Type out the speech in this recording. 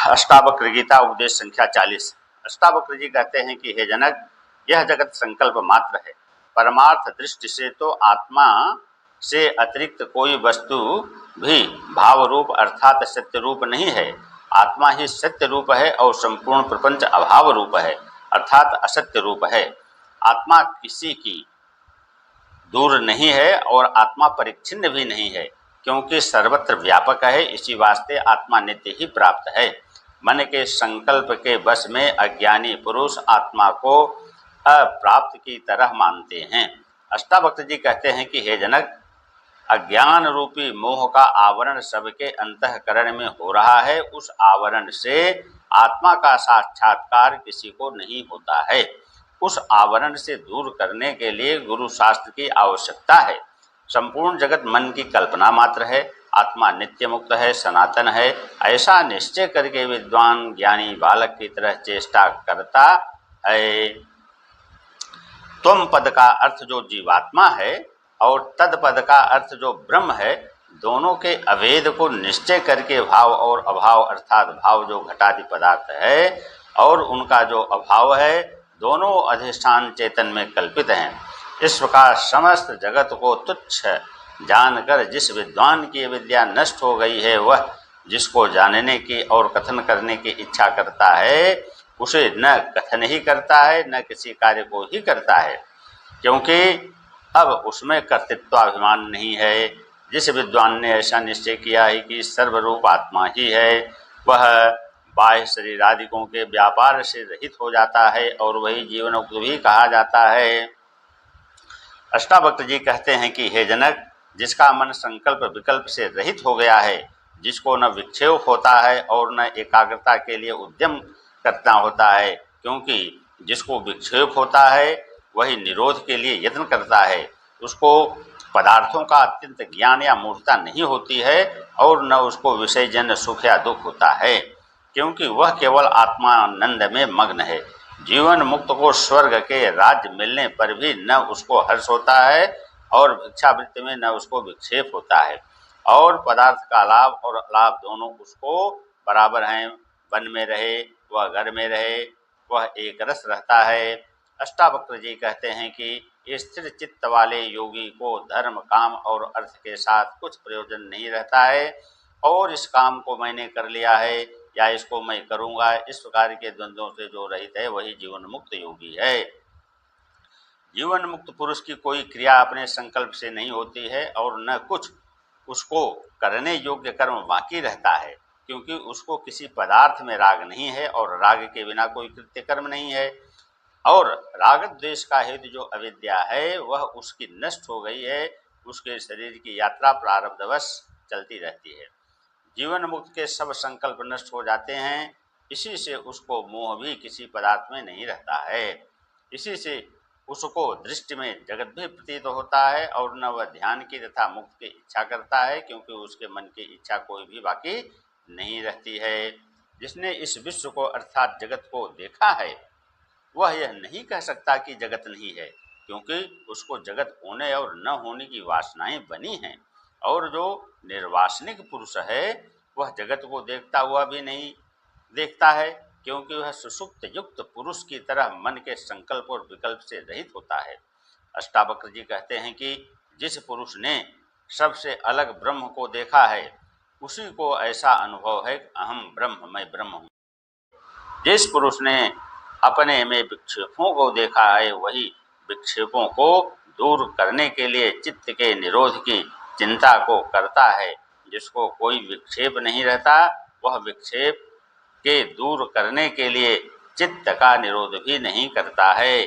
अष्टावक्र गीता उपदेश संख्या 40। अष्टावक्र जी कहते हैं कि हे जनक, यह जगत संकल्प मात्र है। परमार्थ दृष्टि से तो आत्मा से अतिरिक्त कोई वस्तु भी भाव रूप अर्थात सत्य रूप नहीं है। आत्मा ही सत्य रूप है और संपूर्ण प्रपंच अभाव रूप है अर्थात असत्य रूप है। आत्मा किसी की दूर नहीं है और आत्मा परिच्छिन्न भी नहीं है, क्योंकि सर्वत्र व्यापक है। इसी वास्ते आत्मा नित्य ही प्राप्त है। मन के संकल्प के वश में अज्ञानी पुरुष आत्मा को अप्राप्त की तरह मानते हैं। अष्टावक्र जी कहते हैं कि हे जनक, अज्ञान रूपी मोह का आवरण सबके अंतःकरण में हो रहा है। उस आवरण से आत्मा का साक्षात्कार किसी को नहीं होता है। उस आवरण से दूर करने के लिए गुरु शास्त्र की आवश्यकता है। संपूर्ण जगत मन की कल्पना मात्र है। आत्मा नित्य मुक्त है, सनातन है। ऐसा निश्चय करके विद्वान ज्ञानी बालक की तरह चेष्टा करता है। त्वम पद का अर्थ जो जीवात्मा है और तद पद का अर्थ जो ब्रह्म है, दोनों के अभेद को निश्चय करके भाव और अभाव अर्थात भाव जो घटादि पदार्थ है और उनका जो अभाव है, दोनों अधिष्ठान चेतन में कल्पित हैं। इस प्रकार समस्त जगत को तुच्छ जानकर जिस विद्वान की विद्या नष्ट हो गई है, वह जिसको जानने की और कथन करने की इच्छा करता है, उसे न कथन ही करता है न किसी कार्य को ही करता है, क्योंकि अब उसमें कर्तृत्वाभिमान नहीं है। जिस विद्वान ने ऐसा निश्चय किया है कि सर्वरूप आत्मा ही है, वह बाह्य शरीर आदिकों के व्यापार से रहित हो जाता है और वही जीवनमुक्त भी कहा जाता है। अष्टावक्र जी कहते हैं कि हे जनक, जिसका मन संकल्प विकल्प से रहित हो गया है, जिसको न विक्षेप होता है और न एकाग्रता के लिए उद्यम करना होता है, क्योंकि जिसको विक्षेप होता है वही निरोध के लिए यत्न करता है। उसको पदार्थों का अत्यंत ज्ञान या मूर्खता नहीं होती है और न उसको विषयजन्य सुख या दुख होता है, क्योंकि वह केवल आत्मानंद में मग्न है। जीवन मुक्त को स्वर्ग के राज्य मिलने पर भी न उसको हर्ष होता है और भिक्षावृत्ति में न उसको विक्षेप होता है, और पदार्थ का लाभ और अलाभ दोनों उसको बराबर हैं। वन में रहे वह घर में रहे, वह एक रस रहता है। अष्टावक्र जी कहते हैं कि स्थिर चित्त वाले योगी को धर्म काम और अर्थ के साथ कुछ प्रयोजन नहीं रहता है, और इस काम को मैंने कर लिया है या इसको मैं करूँगा, इस प्रकार के द्वंद्वों से जो रहित है वही जीवन मुक्त योगी है। जीवन मुक्त पुरुष की कोई क्रिया अपने संकल्प से नहीं होती है और न कुछ उसको करने योग्य कर्म बाकी रहता है, क्योंकि उसको किसी पदार्थ में राग नहीं है और राग के बिना कोई कृत्य कर्म नहीं है। और राग द्वेष का हेतु जो अविद्या है वह उसकी नष्ट हो गई है। उसके शरीर की यात्रा प्रारब्धवश चलती रहती है। जीवन मुक्त के सब संकल्प नष्ट हो जाते हैं। इसी से उसको मोह भी किसी पदार्थ में नहीं रहता है। इसी से उसको दृष्टि में जगत भी प्रतीत होता है और न वह ध्यान की तथा मुक्त की इच्छा करता है, क्योंकि उसके मन की इच्छा कोई भी बाकी नहीं रहती है। जिसने इस विश्व को अर्थात जगत को देखा है, वह यह नहीं कह सकता कि जगत नहीं है, क्योंकि उसको जगत होने और न होने की वासनाएं बनी हैं। और जो निर्वासनिक पुरुष है वह जगत को देखता हुआ भी नहीं देखता है, क्योंकि वह सुषुप्त युक्त पुरुष की तरह मन के संकल्प और विकल्प से रहित होता है। अष्टावक्र जी कहते हैं कि जिस पुरुष ने सबसे अलग ब्रह्म को देखा है, उसी को ऐसा अनुभव है कि अहम ब्रह्म, मैं ब्रह्म हूँ। जिस पुरुष ने अपने में विक्षेपों को देखा है, वही विक्षेपों को दूर करने के लिए चित्त के निरोध की चिंता को करता है। जिसको कोई विक्षेप नहीं रहता, वह विक्षेप के दूर करने के लिए चित्त का निरोध भी नहीं करता है।